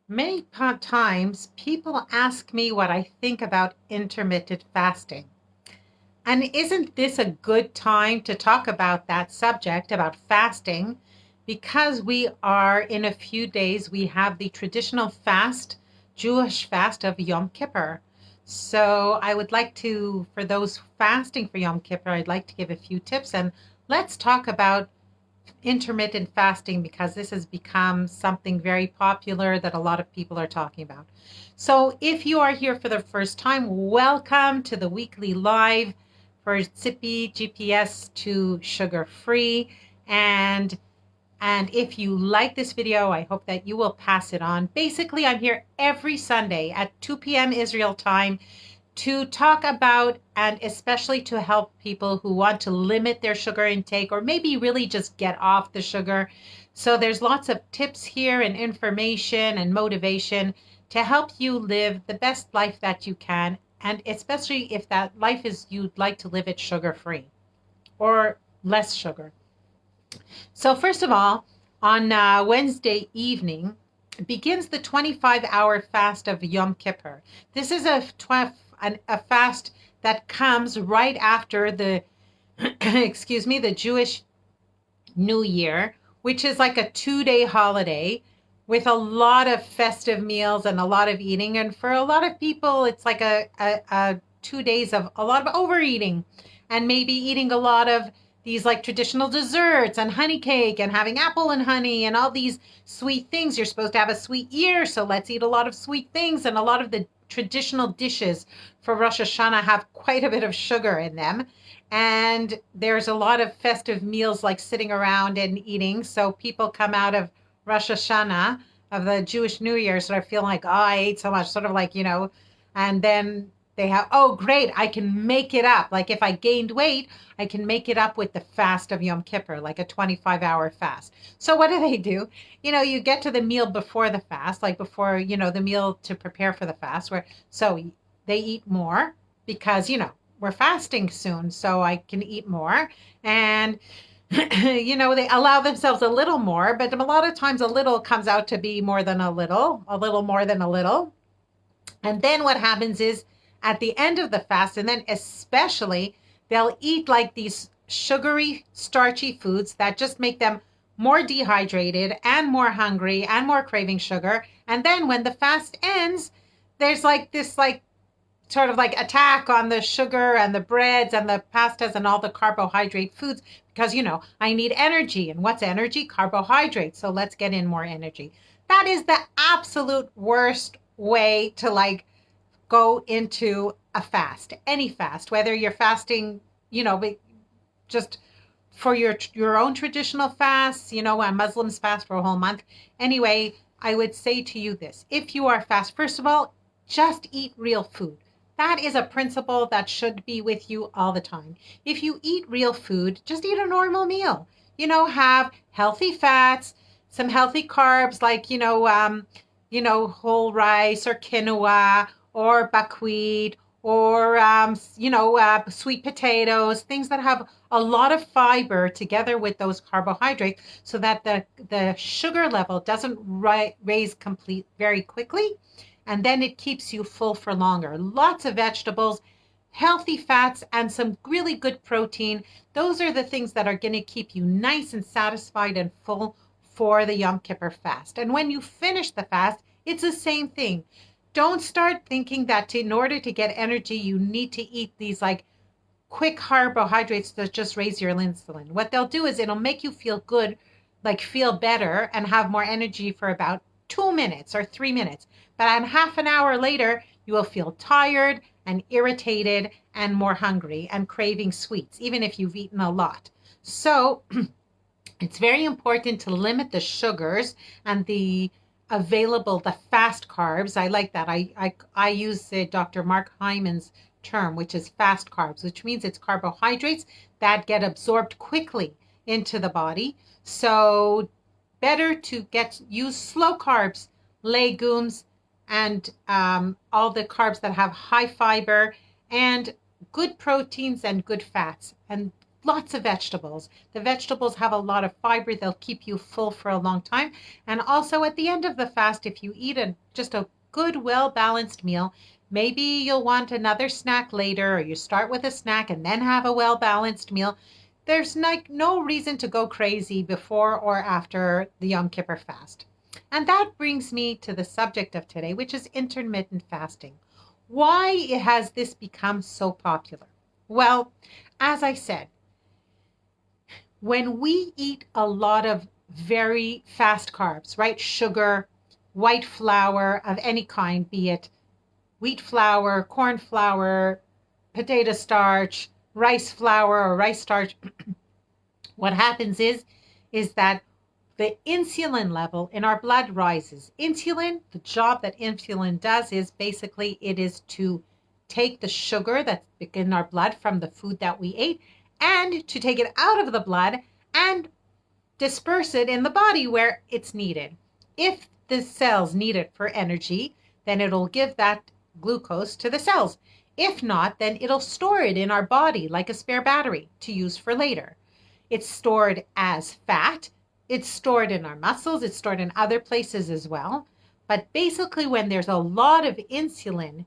Many times people ask me what I think about intermittent fasting. And isn't this a good time to talk about that subject, about fasting? Because we are in a few days, we have the traditional fast, Jewish fast of Yom Kippur. So I would like to, for those fasting for Yom Kippur, I'd like to give a few tips and let's talk about intermittent fasting because this has become something very popular that a lot of people are talking about. So, if you are here for the first time, welcome to the weekly live for Zippy GPS to Sugar Free. And and if you like this video, I hope that you will pass it on. Basically, I'm here every Sunday at 2 p.m. Israel time to talk about and especially to help people who want to limit their sugar intake or maybe really just get off the sugar. So there's lots of tips here and information and motivation to help you live the best life that you can, and especially if that life is you'd like to live it sugar free or less sugar. So first of all, on Wednesday evening begins the 25-hour fast of Yom Kippur. This is a fast that comes right after the excuse me, the Jewish New Year, which is like a 2 day holiday with a lot of festive meals and a lot of eating. And for a lot of people, it's like a 2 days of a lot of overeating and maybe eating a lot of these like traditional desserts and honey cake and having apple and honey and all these sweet things. You're supposed to have a sweet year, so let's eat a lot of sweet things. And a lot of the traditional dishes for Rosh Hashanah have quite a bit of sugar in them. And there's a lot of festive meals like sitting around and eating. So people come out of Rosh Hashanah, of the Jewish New Year, sort of feeling like, oh, I ate so much, sort of like, and then they have, oh, great, I can make it up. Like if I gained weight, I can make it up with the fast of Yom Kippur, like a 25-hour fast. So what do? You get to the meal before the fast, like before, the meal to prepare for the fast, so they eat more because, we're fasting soon, so I can eat more. And, they allow themselves a little more, but a lot of times a little comes out to be more than a little more than a little. And then what happens is at the end of the fast, and then especially, they'll eat like these sugary, starchy foods that just make them more dehydrated and more hungry and more craving sugar. And then when the fast ends, there's like this like sort of like attack on the sugar and the breads and the pastas and all the carbohydrate foods because I need energy. And what's energy? Carbohydrates. So let's get in more energy. That is the absolute worst way to like go into a fast, any fast, whether you're fasting, just for your own traditional fasts, Muslims fast for a whole month. Anyway, I would say to you this: if you are fast, first of all, just eat real food. That is a principle that should be with you all the time. If you eat real food, just eat a normal meal. Have healthy fats, some healthy carbs like whole rice or quinoa or buckwheat or sweet potatoes, things that have a lot of fiber together with those carbohydrates so that the sugar level doesn't raise complete very quickly, and then it keeps you full for longer. Lots of vegetables, healthy fats, and some really good protein. Those are the things that are going to keep you nice and satisfied and full for the Yom Kippur fast. And when you finish the fast, it's the same thing. Don't start thinking that in order to get energy, you need to eat these like quick carbohydrates that just raise your insulin. What they'll do is it'll make you feel good, like feel better and have more energy for about 2 minutes or 3 minutes. But in half an hour later, you will feel tired and irritated and more hungry and craving sweets, even if you've eaten a lot. So it's very important to limit the sugars and the fast carbs. I like that. I use Dr. Mark Hyman's term, which is fast carbs, which means it's carbohydrates that get absorbed quickly into the body. So better to use slow carbs, legumes, and all the carbs that have high fiber and good proteins and good fats. And lots of vegetables. The vegetables have a lot of fiber. They'll keep you full for a long time. And also at the end of the fast, if you eat just a good, well-balanced meal, maybe you'll want another snack later, or you start with a snack and then have a well-balanced meal. There's no reason to go crazy before or after the Yom Kippur fast. And that brings me to the subject of today, which is intermittent fasting. Why has this become so popular? Well, as I said, when we eat a lot of very fast carbs, right? Sugar, white flour of any kind, be it wheat flour, corn flour, potato starch, rice flour or rice starch, what happens is that the insulin level in our blood rises. Insulin, the job that insulin does is basically it is to take the sugar that's in our blood from the food that we ate and to take it out of the blood and disperse it in the body where it's needed. If the cells need it for energy, then it'll give that glucose to the cells. If not, then it'll store it in our body like a spare battery to use for later. It's stored as fat. It's stored in our muscles. It's stored in other places as well. But basically, when there's a lot of insulin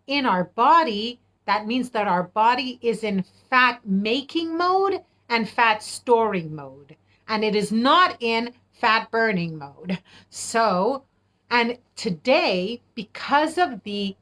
in our body, that means that our body is in fat making mode and fat storing mode. And it is not in fat burning mode. So, and today, because of the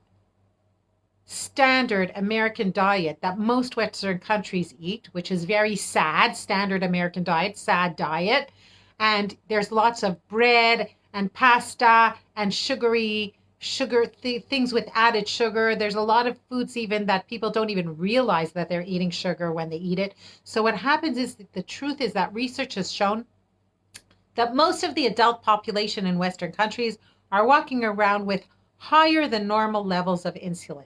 standard American diet that most Western countries eat, which is very sad, standard American diet, sad diet, and there's lots of bread and pasta and things with added sugar. There's a lot of foods even that people don't even realize that they're eating sugar when they eat it. So what happens is the truth is that research has shown that most of the adult population in Western countries are walking around with higher than normal levels of insulin.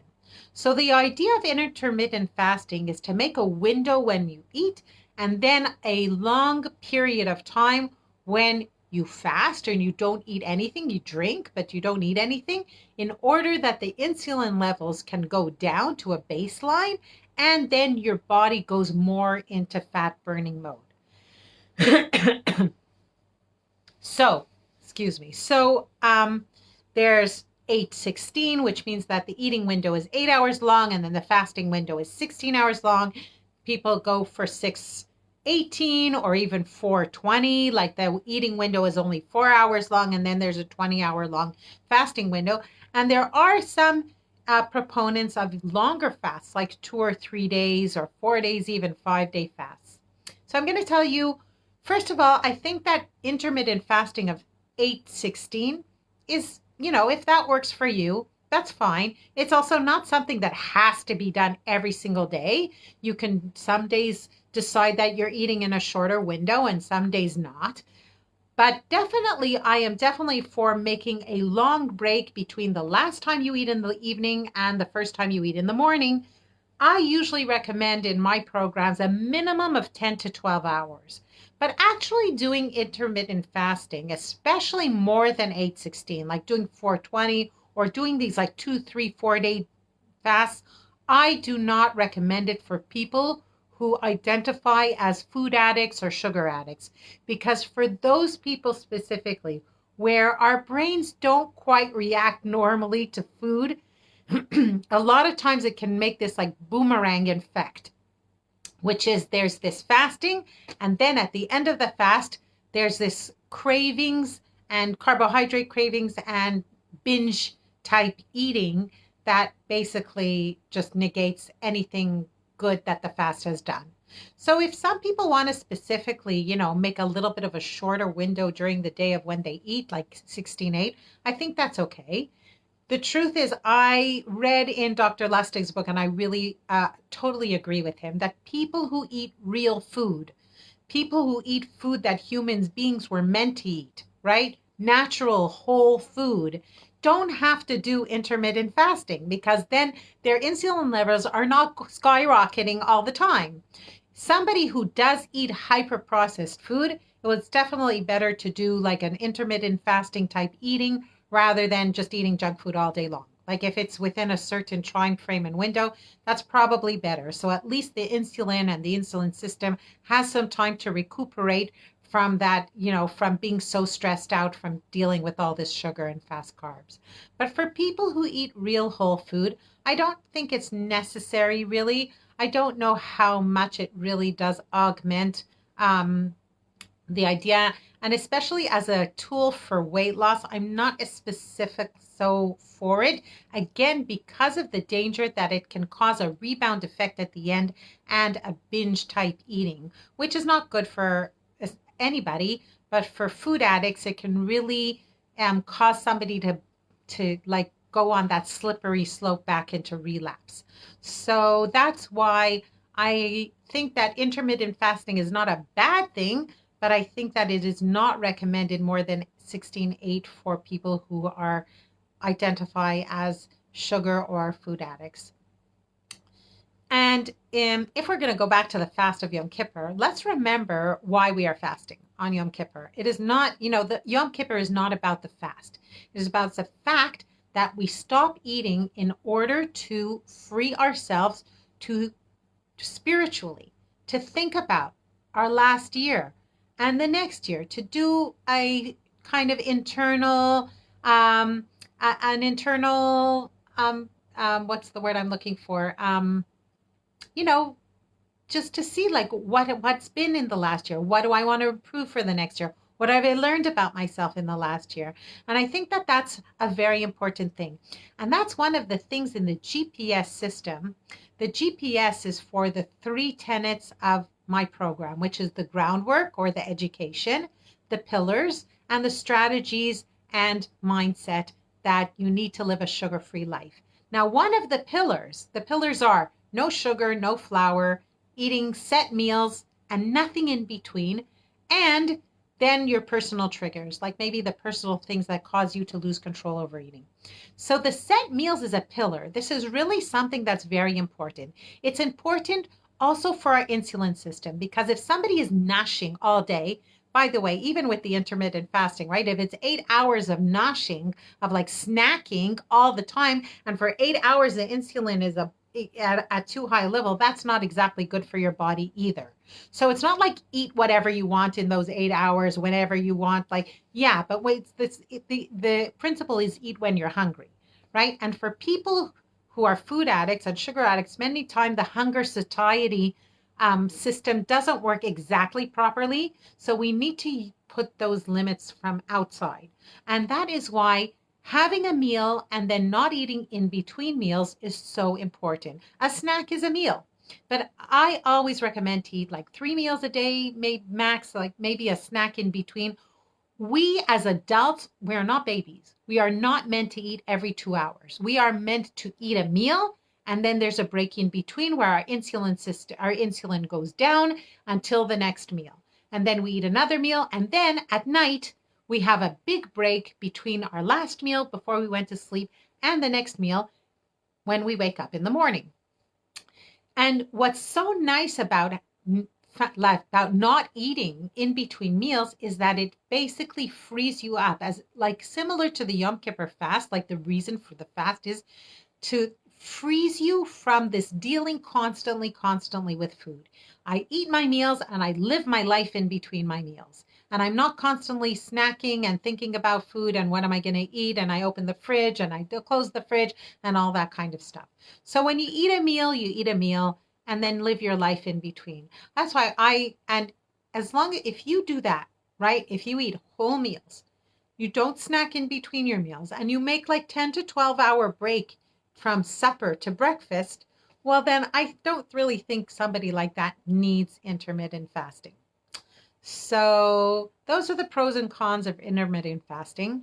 So the idea of intermittent fasting is to make a window when you eat and then a long period of time when you fast and you don't eat anything, you drink, but you don't eat anything, in order that the insulin levels can go down to a baseline and then your body goes more into fat burning mode. So there's 8:16, which means that the eating window is 8 hours long and then the fasting window is 16 hours long. People go for 6:18 or even 4:20, like the eating window is only 4 hours long and then there's a 20-hour long fasting window. And there are some proponents of longer fasts, like 2 or 3 days or 4 days, even 5-day fasts. So I'm going to tell you, first of all, I think that intermittent fasting of 8:16 is, if that works for you, that's fine. It's also not something that has to be done every single day. You can some days decide that you're eating in a shorter window and some days not. But I am definitely for making a long break between the last time you eat in the evening and the first time you eat in the morning. I usually recommend in my programs a minimum of 10 to 12 hours. But actually doing intermittent fasting, especially more than 8:16, like doing 4:20 or doing these like 2, 3, 4-day fasts, I do not recommend it for people who identify as food addicts or sugar addicts. Because for those people specifically, where our brains don't quite react normally to food, a lot of times it can make this like boomerang effect, which is there's this fasting, and then at the end of the fast, there's this cravings and carbohydrate cravings and binge type eating that basically just negates anything good that the fast has done. So if some people want to specifically, make a little bit of a shorter window during the day of when they eat, like 16:8, I think that's okay. The truth is, I read in Dr. Lustig's book, and I really totally agree with him, that people who eat real food, people who eat food that human beings were meant to eat, right? Natural, whole food, don't have to do intermittent fasting because then their insulin levels are not skyrocketing all the time. Somebody who does eat hyper-processed food, it was definitely better to do like an intermittent fasting type eating rather than just eating junk food all day long. Like if it's within a certain time frame and window, that's probably better. So at least the insulin and the insulin system has some time to recuperate from that, from being so stressed out from dealing with all this sugar and fast carbs. But for people who eat real whole food, I don't think it's necessary really. I don't know how much it really does augment the idea, and especially as a tool for weight loss, I'm not as specific so for it. Again, because of the danger that it can cause a rebound effect at the end and a binge type eating, which is not good for anybody, but for food addicts, it can really cause somebody to like go on that slippery slope back into relapse. So that's why I think that intermittent fasting is not a bad thing, but I think that it is not recommended more than 16/8 for people who are identify as sugar or food addicts. And if we're going to go back to the fast of Yom Kippur, let's remember why we are fasting on Yom Kippur. It is not, the Yom Kippur is not about the fast. It is about the fact that we stop eating in order to free ourselves to spiritually, to think about our last year and the next year, to do a kind of internal, an internal, what's the word I'm looking for? You know, just to see like what's been in the last year. What do I want to improve for the next year? What have I learned about myself in the last year? And I think that that's a very important thing. And that's one of the things in the GPS system. The GPS is for the three tenets of my program, which is the groundwork or the education, the pillars, and the strategies and mindset that you need to live a sugar-free life. Now, one of the pillars are no sugar, no flour, eating set meals and nothing in between, and then your personal triggers, like maybe the personal things that cause you to lose control over eating. So the set meals is a pillar. This is really something that's very important. It's important also for our insulin system, because if somebody is gnashing all day, by the way, even with the intermittent fasting, right? If it's 8 hours of gnashing, of like snacking all the time, and for 8 hours the insulin is at too high a level, that's not exactly good for your body either. So it's not like eat whatever you want in those 8 hours, whenever you want. Like, yeah, but wait, the principle is eat when you're hungry, right? And for people who are food addicts and sugar addicts, many times the hunger satiety system doesn't work exactly properly. So we need to put those limits from outside. And that is why having a meal and then not eating in between meals is so important. A snack is a meal, but I always recommend to eat like 3 meals a day, maybe max, like maybe a snack in between. We as adults, we're not babies. We are not meant to eat every 2 hours. We are meant to eat a meal, and then there's a break in between where our insulin goes down until the next meal. And then we eat another meal, and then at night we have a big break between our last meal before we went to sleep and the next meal when we wake up in the morning. And what's so nice about not eating in between meals is that it basically frees you up, as like similar to the Yom Kippur fast. Like the reason for the fast is to frees you from this dealing constantly with food. I eat my meals and I live my life in between my meals. And I'm not constantly snacking and thinking about food and what am I going to eat, and I open the fridge and I close the fridge and all that kind of stuff. So when you eat a meal and then live your life in between. That's why and as long as if you do that, right? If you eat whole meals, you don't snack in between your meals, and you make like 10 to 12 hour break from supper to breakfast, well, then I don't really think somebody like that needs intermittent fasting. So those are the pros and cons of intermittent fasting.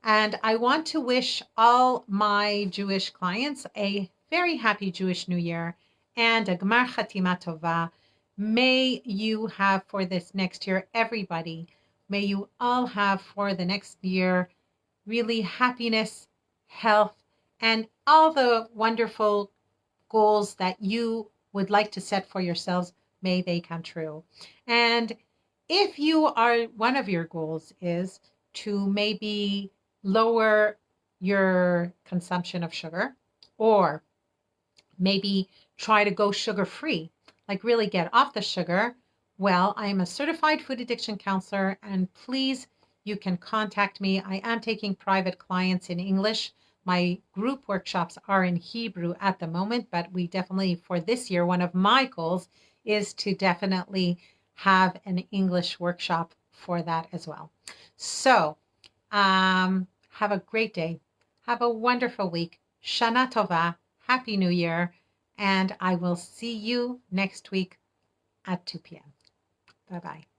And I want to wish all my Jewish clients a very happy Jewish New Year and a Gmar Chatima Tova. May you have for this next year, everybody, may you all have for the next year really happiness, health, and all the wonderful goals that you would like to set for yourselves. May they come true. And if you are, one of your goals is to maybe lower your consumption of sugar, or maybe try to go sugar-free, like really get off the sugar, well, I am a certified food addiction counselor, and please, you can contact me. I am taking private clients in English. My group workshops are in Hebrew at the moment, but we definitely, for this year, one of my goals is to definitely have an English workshop for that as well. So, have a great day. Have a wonderful week. Shana Tova. Happy New Year. And I will see you next week at 2 p.m. Bye-bye.